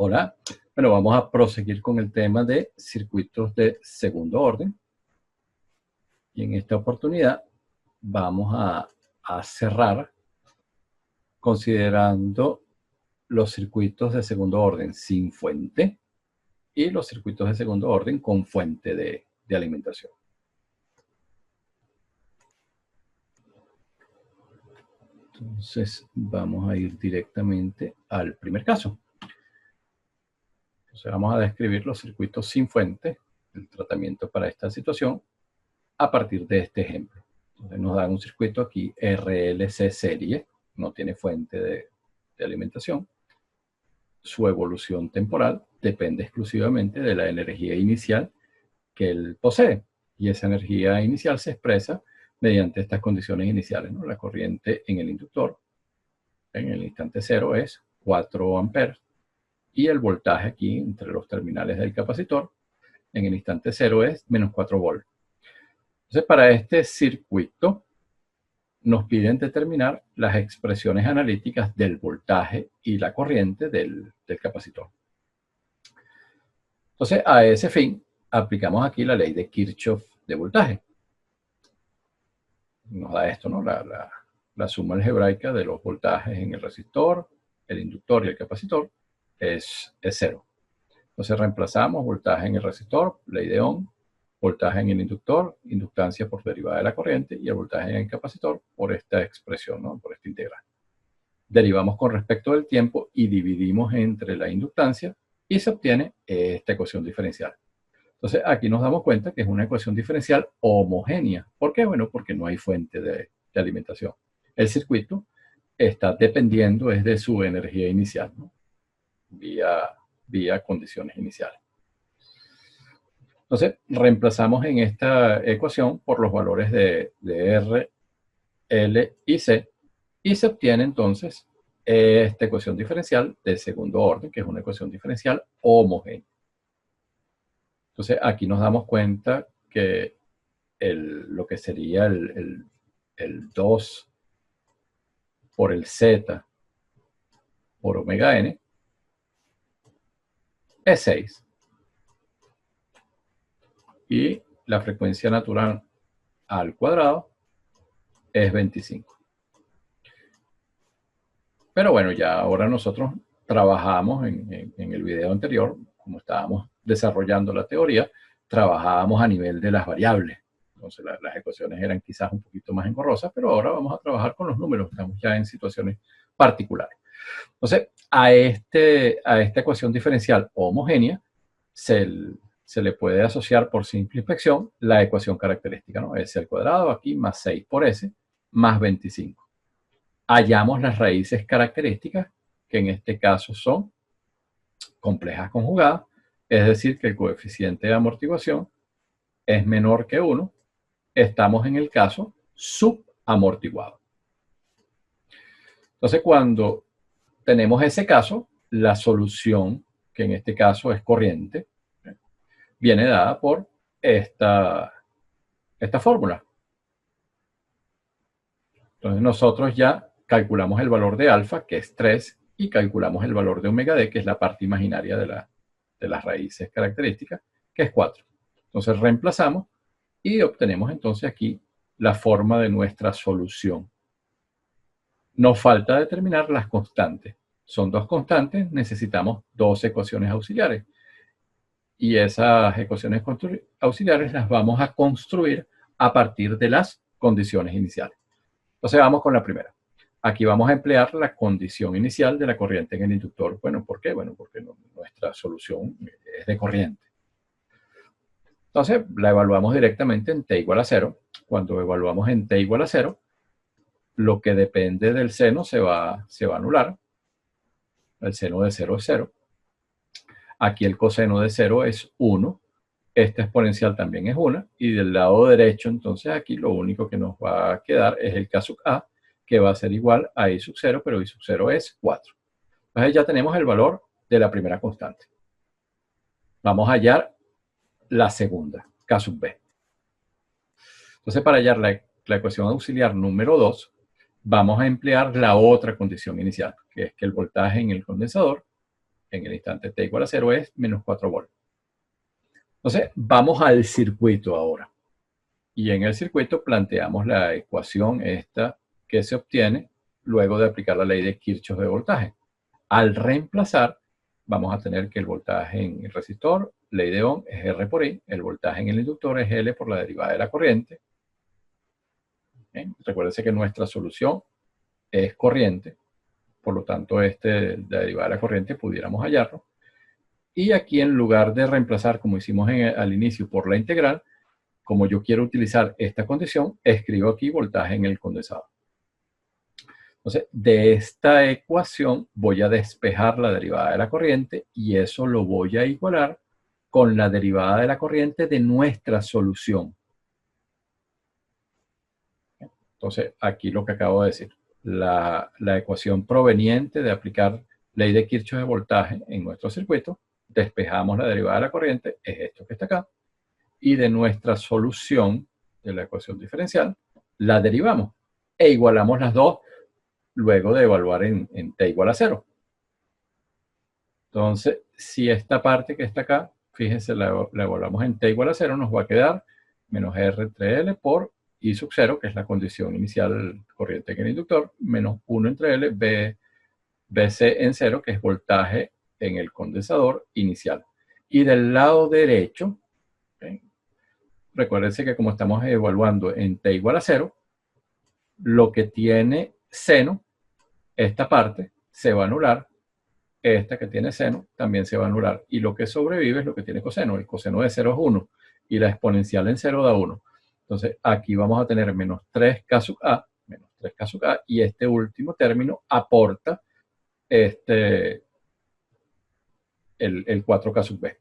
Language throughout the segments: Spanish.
Hola, bueno, vamos a proseguir con el tema de circuitos de segundo orden. Y en esta oportunidad vamos a cerrar considerando los circuitos de segundo orden sin fuente y los circuitos de segundo orden con fuente de alimentación. Entonces vamos a ir directamente al primer caso. Entonces vamos a describir los circuitos sin fuente, el tratamiento para esta situación, a partir de este ejemplo. Entonces nos dan un circuito aquí RLC serie, no tiene fuente de alimentación. Su evolución temporal depende exclusivamente de la energía inicial que él posee. Y esa energía inicial se expresa mediante estas condiciones iniciales, ¿no? La corriente en el inductor en el instante cero es 4 amperes y el voltaje aquí entre los terminales del capacitor en el instante cero es menos 4 volts. Entonces, para este circuito nos piden determinar las expresiones analíticas del voltaje y la corriente del capacitor. Entonces, a ese fin, aplicamos aquí la ley de Kirchhoff de voltaje. Nos da esto, ¿no? La suma algebraica de los voltajes en el resistor, el inductor y el capacitor es cero. Entonces, reemplazamos voltaje en el resistor, ley de Ohm, voltaje en el inductor, inductancia por derivada de la corriente, y el voltaje en el capacitor por esta expresión, ¿no? Por esta integral. Derivamos con respecto del tiempo y dividimos entre la inductancia y se obtiene esta ecuación diferencial. Entonces aquí nos damos cuenta que es una ecuación diferencial homogénea. ¿Por qué? Bueno, porque no hay fuente de alimentación. El circuito está dependiendo de su energía inicial, ¿no? vía condiciones iniciales. Entonces, reemplazamos en esta ecuación por los valores de R, L y C, y se obtiene entonces esta ecuación diferencial de segundo orden, que es una ecuación diferencial homogénea. Entonces, aquí nos damos cuenta que lo que sería el 2 por el Z por omega n es 6. Y la frecuencia natural al cuadrado es 25. Pero bueno, ya ahora nosotros trabajamos en el video anterior, como estábamos desarrollando la teoría, trabajábamos a nivel de las variables. Entonces las ecuaciones eran quizás un poquito más engorrosas, pero ahora vamos a trabajar con los números, estamos ya en situaciones particulares. Entonces, a esta ecuación diferencial homogénea se le puede asociar por simple inspección la ecuación característica, ¿no? S al cuadrado aquí más 6 por S más 25. Hallamos las raíces características, que en este caso son complejas conjugadas, es decir, que el coeficiente de amortiguación es menor que 1, estamos en el caso subamortiguado. Entonces, cuando tenemos ese caso, la solución, que en este caso es corriente, viene dada por esta fórmula. Entonces, nosotros ya calculamos el valor de alfa, que es 3, y calculamos el valor de omega d, que es la parte imaginaria de las raíces características, que es 4. Entonces reemplazamos y obtenemos entonces aquí la forma de nuestra solución. Nos falta determinar las constantes. Son dos constantes, necesitamos dos ecuaciones auxiliares. Y esas ecuaciones auxiliares las vamos a construir a partir de las condiciones iniciales. Entonces vamos con la primera. Aquí vamos a emplear la condición inicial de la corriente en el inductor. Bueno, ¿por qué? Bueno, porque nuestra solución es de corriente. Entonces la evaluamos directamente en t igual a 0. Cuando evaluamos en t igual a 0, lo que depende del seno se va a anular. El seno de 0 es 0. Aquí el coseno de 0 es 1. Esta exponencial también es 1. Y del lado derecho, entonces aquí lo único que nos va a quedar es el k sub a, que va a ser igual a i sub 0, pero i sub 0 es 4. Entonces ya tenemos el valor de la primera constante. Vamos a hallar la segunda, k sub b. Entonces, para hallar la ecuación auxiliar número 2, vamos a emplear la otra condición inicial, que es que el voltaje en el condensador en el instante t igual a 0 es menos 4 volts. Entonces, vamos al circuito ahora. Y en el circuito planteamos la ecuación esta que se obtiene luego de aplicar la ley de Kirchhoff de voltaje. Al reemplazar, vamos a tener que el voltaje en el resistor, ley de Ohm, es R por I, el voltaje en el inductor es L por la derivada de la corriente. ¿Bien? Recuérdense que nuestra solución es corriente, por lo tanto, la derivada de la corriente pudiéramos hallarlo. Y aquí, en lugar de reemplazar, como hicimos al inicio, por la integral, como yo quiero utilizar esta condición, escribo aquí voltaje en el condensador. Entonces, de esta ecuación voy a despejar la derivada de la corriente y eso lo voy a igualar con la derivada de la corriente de nuestra solución. Entonces, aquí lo que acabo de decir. La ecuación proveniente de aplicar ley de Kirchhoff de voltaje en nuestro circuito, despejamos la derivada de la corriente, es esto que está acá, y de nuestra solución de la ecuación diferencial, la derivamos e igualamos las dos luego de evaluar en t igual a 0. Entonces, si esta parte que está acá, fíjense, la evaluamos en t igual a 0, nos va a quedar menos R entre L por I sub 0, que es la condición inicial corriente en el inductor, menos 1 entre L, BC en 0, que es voltaje en el condensador inicial. Y del lado derecho, ¿okay? Recuérdense que como estamos evaluando en t igual a 0, lo que tiene seno, esta parte, se va a anular. Esta que tiene seno también se va a anular. Y lo que sobrevive es lo que tiene coseno. El coseno de 0 es 1. Y la exponencial en 0 da 1. Entonces, aquí vamos a tener menos 3k sub a, menos 3k sub a. Y este último término aporta el 4k sub b.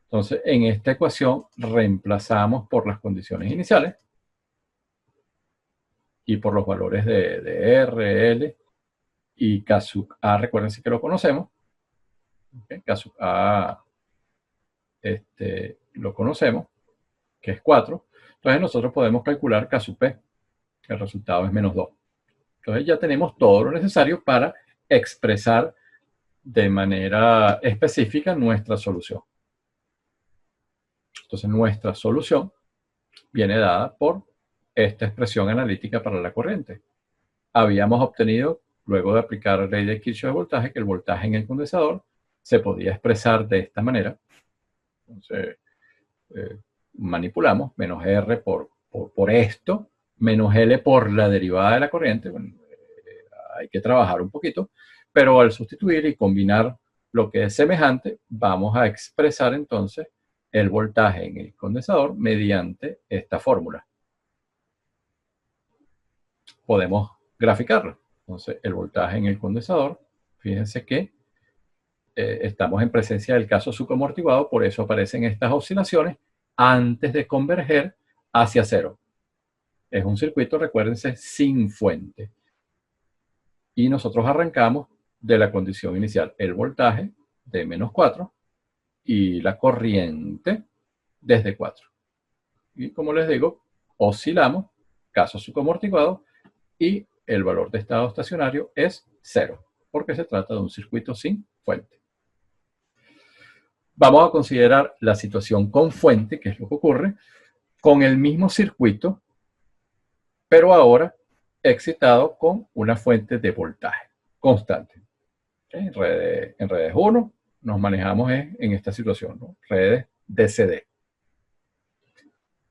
Entonces, en esta ecuación reemplazamos por las condiciones iniciales y por los valores de R, L y K sub A. Recuérdense que lo conocemos. ¿Okay? K sub A lo conocemos, que es 4. Entonces, nosotros podemos calcular K sub P. El resultado es menos 2. Entonces, ya tenemos todo lo necesario para expresar de manera específica nuestra solución. Entonces, nuestra solución viene dada por esta expresión analítica para la corriente. Habíamos obtenido, luego de aplicar la ley de Kirchhoff de voltaje, que el voltaje en el condensador se podía expresar de esta manera. Entonces, manipulamos menos R por esto, menos L por la derivada de la corriente. Bueno, hay que trabajar un poquito, pero al sustituir y combinar lo que es semejante, vamos a expresar entonces el voltaje en el condensador mediante esta fórmula. Podemos graficarlo. Entonces, el voltaje en el condensador, fíjense que estamos en presencia del caso subamortiguado, por eso aparecen estas oscilaciones antes de converger hacia cero. Es un circuito, recuérdense, sin fuente. Y nosotros arrancamos de la condición inicial, el voltaje de menos 4 y la corriente desde 4. Y como les digo, oscilamos, caso subamortiguado, y el valor de estado estacionario es 0, porque se trata de un circuito sin fuente. Vamos a considerar la situación con fuente, que es lo que ocurre, con el mismo circuito, pero ahora excitado con una fuente de voltaje constante. ¿Okay? En redes 1 nos manejamos en esta situación, ¿no? Redes DC.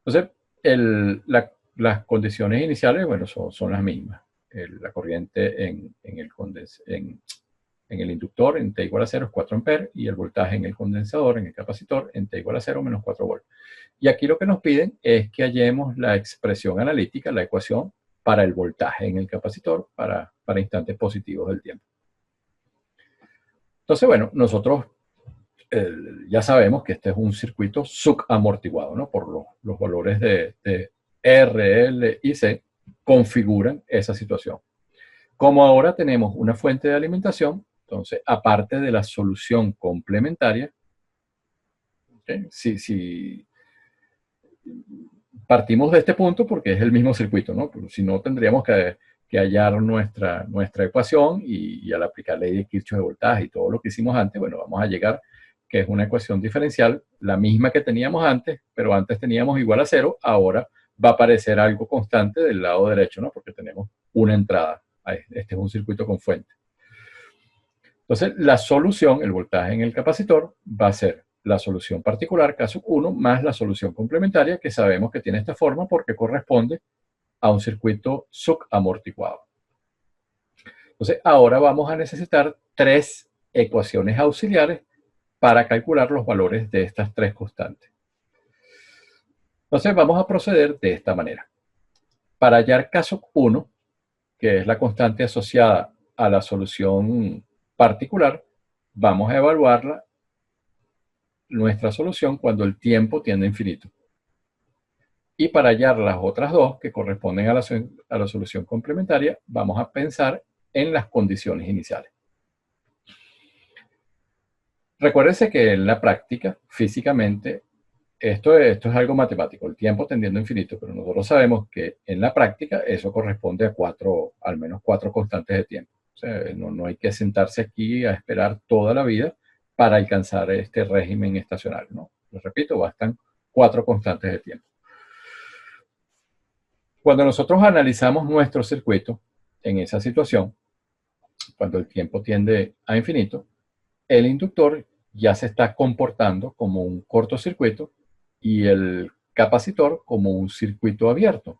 Entonces, las condiciones iniciales, bueno, son las mismas. La corriente en el inductor en T igual a 0 es 4 amperes y el voltaje en el condensador, en el capacitor, en T igual a 0 menos 4 volts. Y aquí lo que nos piden es que hallemos la expresión analítica, la ecuación para el voltaje en el capacitor para instantes positivos del tiempo. Entonces, bueno, nosotros ya sabemos que este es un circuito subamortiguado, ¿no? Por los valores de R, L y C configuran esa situación. Como ahora tenemos una fuente de alimentación, entonces, aparte de la solución complementaria, ¿okay? Si partimos de este punto porque es el mismo circuito, ¿no? Pero si no, tendríamos que que hallar nuestra ecuación y al aplicar ley de Kirchhoff de voltaje y todo lo que hicimos antes, bueno, vamos a llegar que es una ecuación diferencial, la misma que teníamos antes, pero antes teníamos igual a 0, ahora va a aparecer algo constante del lado derecho, ¿no? Porque tenemos una entrada. Este es un circuito con fuente. Entonces, la solución, el voltaje en el capacitor, va a ser la solución particular, caso 1, más la solución complementaria, que sabemos que tiene esta forma porque corresponde a un circuito subamortiguado. Entonces, ahora vamos a necesitar 3 ecuaciones auxiliares para calcular los valores de estas 3 constantes. Entonces, vamos a proceder de esta manera. Para hallar caso 1, que es la constante asociada a la solución particular, vamos a evaluar nuestra solución cuando el tiempo tiende a infinito. Y para hallar las otras dos, que corresponden a la solución complementaria, vamos a pensar en las condiciones iniciales. Recuérdense que en la práctica, físicamente, esto es algo matemático, el tiempo tendiendo a infinito, pero nosotros sabemos que en la práctica eso corresponde a al menos cuatro constantes de tiempo. O sea, no hay que sentarse aquí a esperar toda la vida para alcanzar este régimen estacionario, ¿no? Les repito, bastan 4 constantes de tiempo. Cuando nosotros analizamos nuestro circuito en esa situación, cuando el tiempo tiende a infinito, el inductor ya se está comportando como un cortocircuito y el capacitor como un circuito abierto.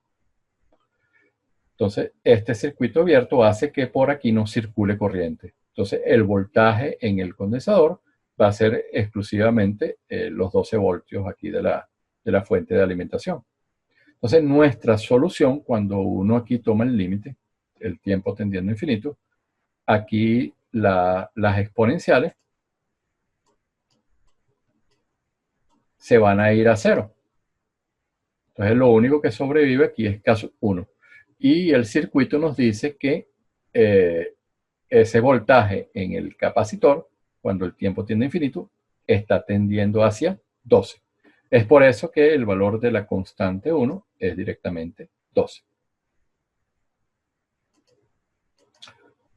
Entonces, este circuito abierto hace que por aquí no circule corriente. Entonces, el voltaje en el condensador va a ser exclusivamente los 12 voltios aquí de la fuente de alimentación. Entonces, nuestra solución, cuando uno aquí toma el límite, el tiempo tendiendo a infinito, aquí las exponenciales se van a ir a 0. Entonces, lo único que sobrevive aquí es caso 1. Y el circuito nos dice que ese voltaje en el capacitor, cuando el tiempo tiende a infinito, está tendiendo hacia 12. Es por eso que el valor de la constante 1 es directamente 12.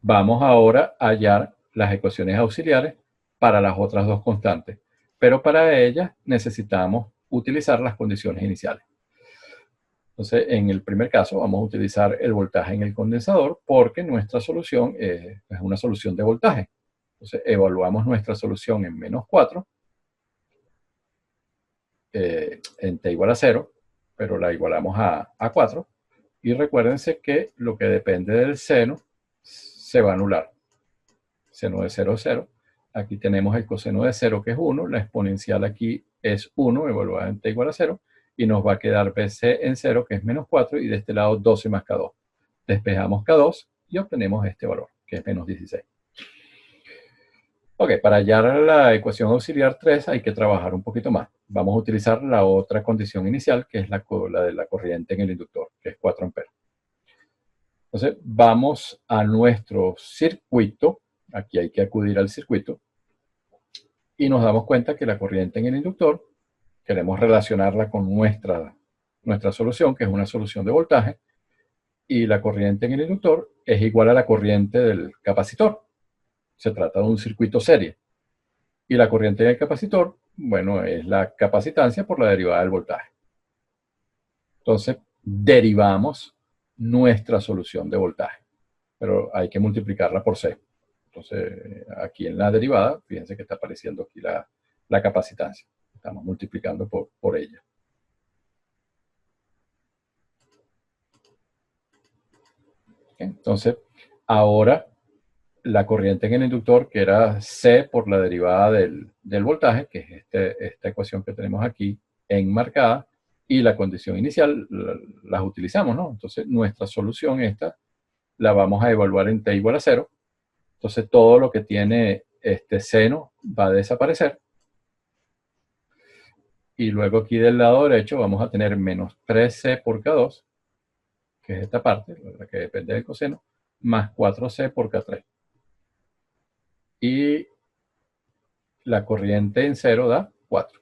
Vamos ahora a hallar las ecuaciones auxiliares para las otras dos constantes, pero para ellas necesitamos utilizar las condiciones iniciales. Entonces, en el primer caso vamos a utilizar el voltaje en el condensador porque nuestra solución es una solución de voltaje. Entonces, evaluamos nuestra solución en menos 4, en t igual a 0, pero la igualamos a 4. Y recuérdense que lo que depende del seno se va a anular. Seno de 0 es 0. Aquí tenemos el coseno de 0, que es 1. La exponencial aquí es 1, evaluada en t igual a 0. Y nos va a quedar BC en 0, que es menos 4. Y de este lado 12 más K2. Despejamos K2 y obtenemos este valor, que es menos 16. Ok, para hallar la ecuación auxiliar 3 hay que trabajar un poquito más. Vamos a utilizar la otra condición inicial, que es la de la corriente en el inductor, que es 4 amperes. Entonces, vamos a nuestro circuito. Aquí hay que acudir al circuito. Y nos damos cuenta que la corriente en el inductor, queremos relacionarla con nuestra solución, que es una solución de voltaje. Y la corriente en el inductor es igual a la corriente del capacitor. Se trata de un circuito serie. Y la corriente en el capacitor, bueno, es la capacitancia por la derivada del voltaje. Entonces, derivamos nuestra solución de voltaje. Pero hay que multiplicarla por C. Entonces, aquí en la derivada, fíjense que está apareciendo aquí la capacitancia. Estamos multiplicando por ella. Entonces, ahora la corriente en el inductor, que era C por la derivada del voltaje, que es esta ecuación que tenemos aquí enmarcada, y la condición inicial las utilizamos, ¿no? Entonces, nuestra solución esta la vamos a evaluar en t igual a 0. Entonces, todo lo que tiene este seno va a desaparecer. Y luego aquí del lado derecho vamos a tener menos 3c por K2, que es esta parte, la que depende del coseno, más 4c por K3. Y la corriente en 0 da 4.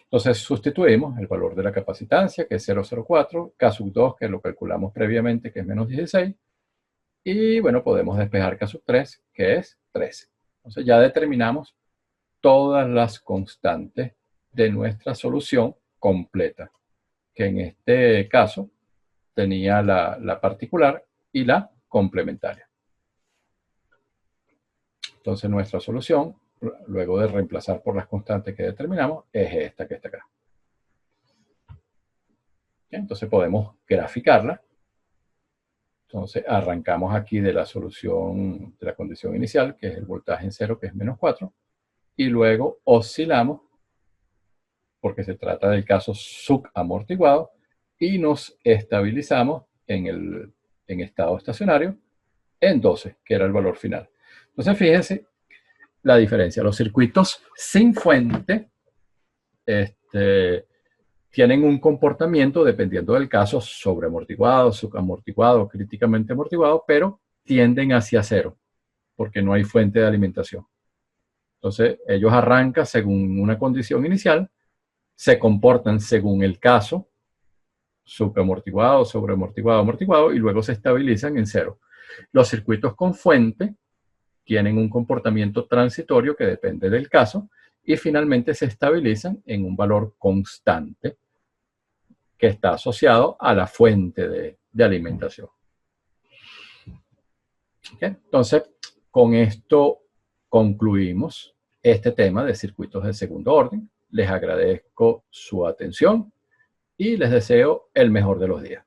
Entonces sustituimos el valor de la capacitancia, que es 0,04, K2, que lo calculamos previamente, que es menos 16, y bueno, podemos despejar K3, que es 13. Entonces ya determinamos todas las constantes de nuestra solución completa, que en este caso tenía la particular y la complementaria. Entonces nuestra solución, luego de reemplazar por las constantes que determinamos, es esta que está acá. Entonces podemos graficarla. Entonces arrancamos aquí de la solución de la condición inicial, que es el voltaje en cero, que es menos 4, y luego oscilamos, porque se trata del caso subamortiguado, y nos estabilizamos en estado estacionario en 12, que era el valor final. Entonces fíjense la diferencia. Los circuitos sin fuente tienen un comportamiento, dependiendo del caso, sobreamortiguado, subamortiguado, críticamente amortiguado, pero tienden hacia cero, porque no hay fuente de alimentación. Entonces, ellos arrancan según una condición inicial, se comportan según el caso, subamortiguado, sobreamortiguado, amortiguado, y luego se estabilizan en cero. Los circuitos con fuente tienen un comportamiento transitorio que depende del caso, y finalmente se estabilizan en un valor constante que está asociado a la fuente de alimentación. ¿Okay? Entonces, con esto concluimos este tema de circuitos de segundo orden. Les agradezco su atención y les deseo el mejor de los días.